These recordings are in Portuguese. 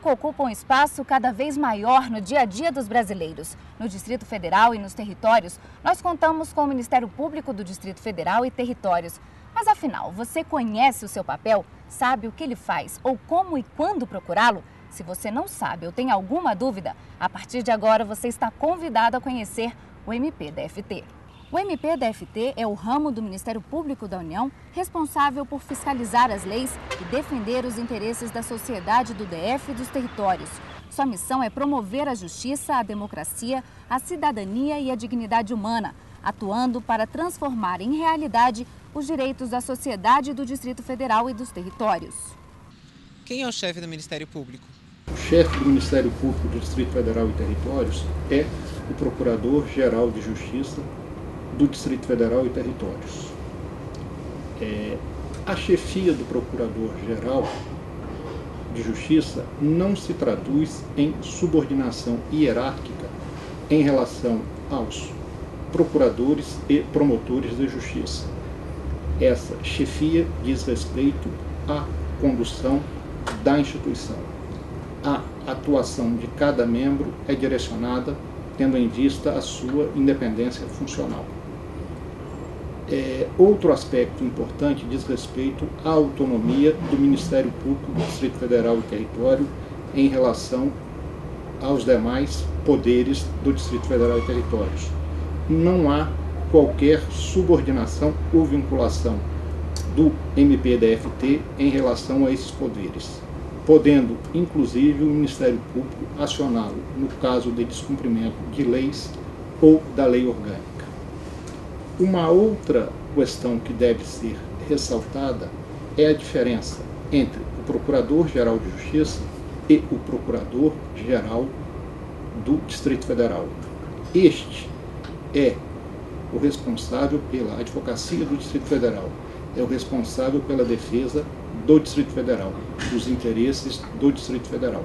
Público ocupa um espaço cada vez maior no dia a dia dos brasileiros. No Distrito Federal e nos territórios, nós contamos com o Ministério Público do Distrito Federal e Territórios. Mas afinal, você conhece o seu papel? Sabe o que ele faz ou como e quando procurá-lo? Se você não sabe ou tem alguma dúvida, a partir de agora você está convidado a conhecer o MPDFT. O MPDFT é o ramo do Ministério Público da União responsável por fiscalizar as leis e defender os interesses da sociedade do DF e dos territórios. Sua missão é promover a justiça, a democracia, a cidadania e a dignidade humana, atuando para transformar em realidade os direitos da sociedade do Distrito Federal e dos territórios. Quem é o chefe do Ministério Público? O chefe do Ministério Público do Distrito Federal e Territórios é o Procurador-Geral de Justiça do Distrito Federal e Territórios. A chefia do Procurador-Geral de Justiça não se traduz em subordinação hierárquica em relação aos procuradores e promotores de justiça. Essa chefia diz respeito à condução da instituição. A atuação de cada membro é direcionada tendo em vista a sua independência funcional. Outro aspecto importante diz respeito à autonomia do Ministério Público do Distrito Federal e Território em relação aos demais poderes do Distrito Federal e Territórios. Não há qualquer subordinação ou vinculação do MPDFT em relação a esses poderes, podendo, inclusive, o Ministério Público acioná-lo no caso de descumprimento de leis ou da lei orgânica. Uma outra questão que deve ser ressaltada é a diferença entre o Procurador-Geral de Justiça e o Procurador-Geral do Distrito Federal. Este é o responsável pela advocacia do Distrito Federal, é o responsável pela defesa do Distrito Federal, dos interesses do Distrito Federal.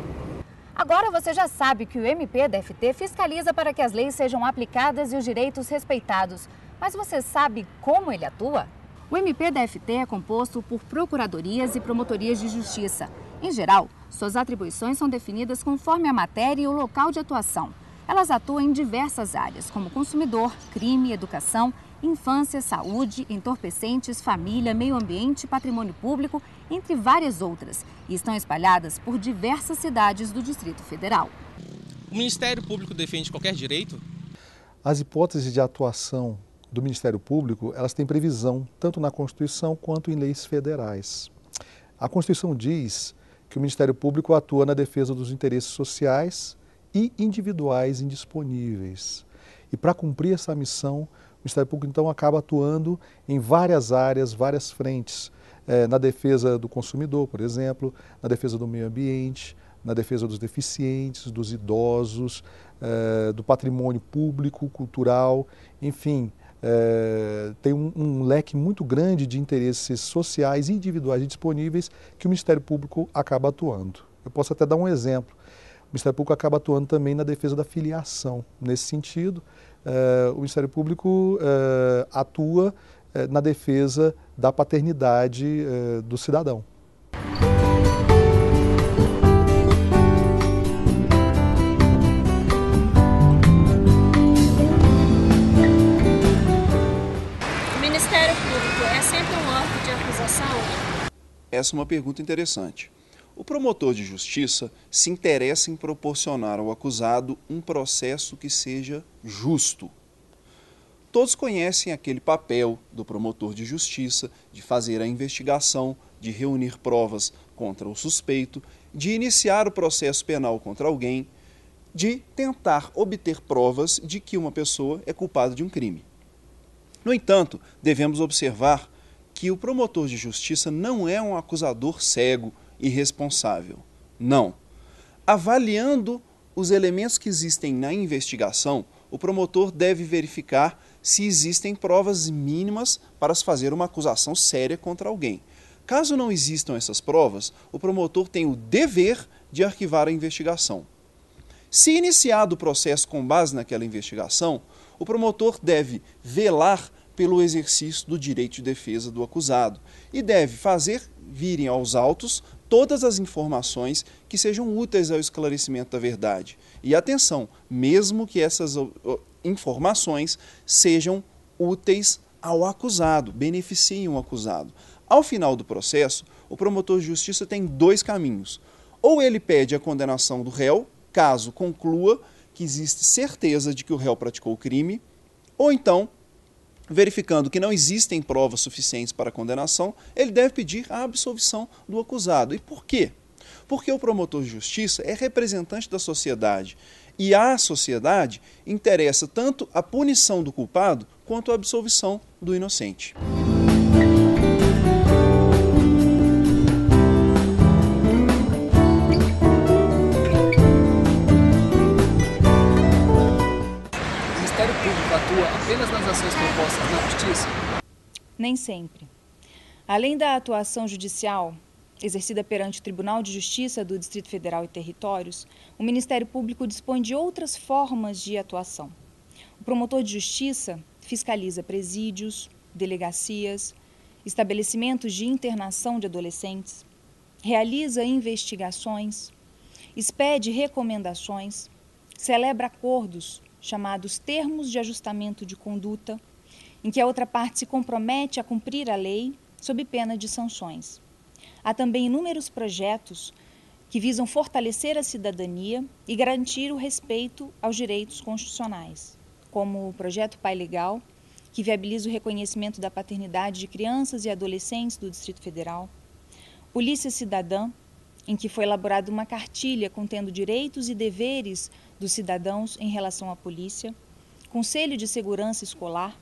Agora você já sabe que o MPDFT fiscaliza para que as leis sejam aplicadas e os direitos respeitados. Mas você sabe como ele atua? O MPDFT é composto por procuradorias e promotorias de justiça. Em geral, suas atribuições são definidas conforme a matéria e o local de atuação. Elas atuam em diversas áreas, como consumidor, crime, educação, infância, saúde, entorpecentes, família, meio ambiente, patrimônio público, entre várias outras, e estão espalhadas por diversas cidades do Distrito Federal. O Ministério Público defende qualquer direito? As hipóteses de atuação do Ministério Público, elas têm previsão tanto na Constituição quanto em leis federais. A Constituição diz que o Ministério Público atua na defesa dos interesses sociais e individuais indisponíveis. E para cumprir essa missão, o Ministério Público então acaba atuando em várias áreas, várias frentes, na defesa do consumidor, por exemplo, na defesa do meio ambiente, na defesa dos deficientes, dos idosos, do patrimônio público, cultural, enfim, tem um leque muito grande de interesses sociais, individuais e disponíveis que o Ministério Público acaba atuando. Eu posso até dar um exemplo. O Ministério Público acaba atuando também na defesa da filiação. Nesse sentido, o Ministério Público atua na defesa da paternidade do cidadão. O Ministério Público é sempre um órgão de acusação? Essa é uma pergunta interessante. O promotor de justiça se interessa em proporcionar ao acusado um processo que seja justo. Todos conhecem aquele papel do promotor de justiça de fazer a investigação, de reunir provas contra o suspeito, de iniciar o processo penal contra alguém, de tentar obter provas de que uma pessoa é culpada de um crime. No entanto, devemos observar que o promotor de justiça não é um acusador cego, irresponsável. Não. Avaliando os elementos que existem na investigação, o promotor deve verificar se existem provas mínimas para se fazer uma acusação séria contra alguém. Caso não existam essas provas, o promotor tem o dever de arquivar a investigação. Se iniciado o processo com base naquela investigação, o promotor deve velar pelo exercício do direito de defesa do acusado e deve fazer virem aos autos todas as informações que sejam úteis ao esclarecimento da verdade. E atenção, mesmo que essas informações sejam úteis ao acusado, beneficiem o acusado. Ao final do processo, o promotor de justiça tem dois caminhos. Ou ele pede a condenação do réu, caso conclua que existe certeza de que o réu praticou o crime, ou então, verificando que não existem provas suficientes para a condenação, ele deve pedir a absolvição do acusado. E por quê? Porque o promotor de justiça é representante da sociedade e à sociedade interessa tanto a punição do culpado quanto a absolvição do inocente. O Ministério Público atua apenas nas ações propostas na Justiça? Nem sempre. Além da atuação judicial exercida perante o Tribunal de Justiça do Distrito Federal e Territórios, o Ministério Público dispõe de outras formas de atuação. O promotor de justiça fiscaliza presídios, delegacias, estabelecimentos de internação de adolescentes, realiza investigações, expede recomendações, celebra acordos chamados termos de ajustamento de conduta, em que a outra parte se compromete a cumprir a lei sob pena de sanções. Há também inúmeros projetos que visam fortalecer a cidadania e garantir o respeito aos direitos constitucionais, como o Projeto Pai Legal, que viabiliza o reconhecimento da paternidade de crianças e adolescentes do Distrito Federal, Polícia Cidadã, em que foi elaborada uma cartilha contendo direitos e deveres dos cidadãos em relação à polícia, Conselho de Segurança Escolar,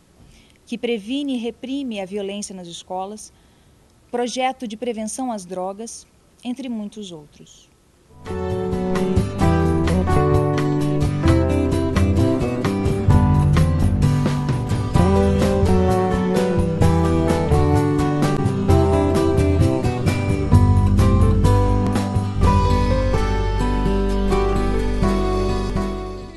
que previne e reprime a violência nas escolas, Projeto de Prevenção às Drogas, entre muitos outros.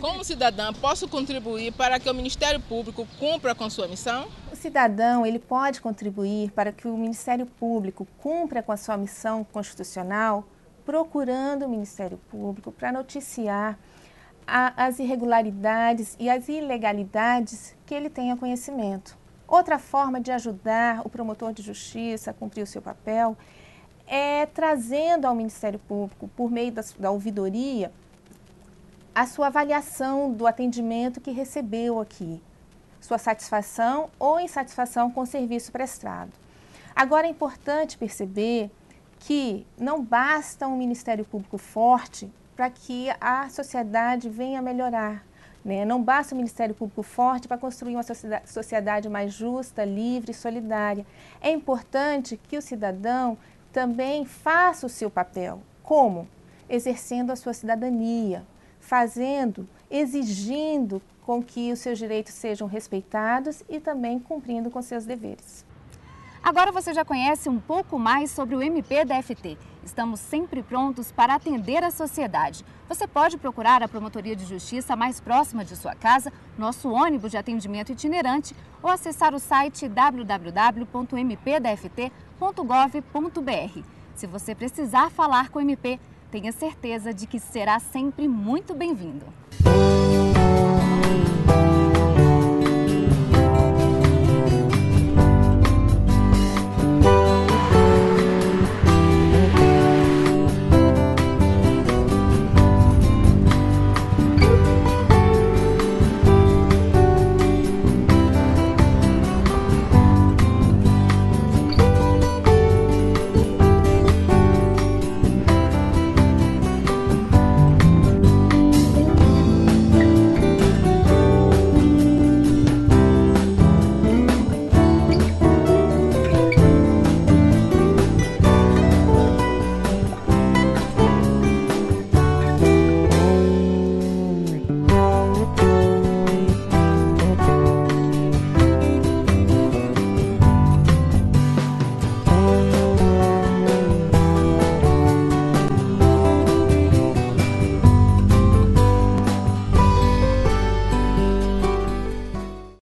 Como cidadã, posso contribuir para que o Ministério Público cumpra com sua missão? O cidadão, ele pode contribuir para que o Ministério Público cumpra com a sua missão constitucional, procurando o Ministério Público para noticiar as irregularidades e as ilegalidades que ele tenha conhecimento. Outra forma de ajudar o promotor de justiça a cumprir o seu papel é trazendo ao Ministério Público, por meio da ouvidoria, a sua avaliação do atendimento que recebeu aqui, sua satisfação ou insatisfação com o serviço prestado. Agora é importante perceber que não basta um Ministério Público forte para que a sociedade venha a melhorar, né? Não basta um Ministério Público forte para construir uma sociedade mais justa, livre e solidária. É importante que o cidadão também faça o seu papel. Como? Exercendo a sua cidadania, exigindo com que os seus direitos sejam respeitados e também cumprindo com seus deveres. Agora você já conhece um pouco mais sobre o MPDFT. Estamos sempre prontos para atender a sociedade. Você pode procurar a Promotoria de Justiça mais próxima de sua casa, nosso ônibus de atendimento itinerante ou acessar o site www.mpdft.gov.br. Se você precisar falar com o MP, tenha certeza de que será sempre muito bem-vindo.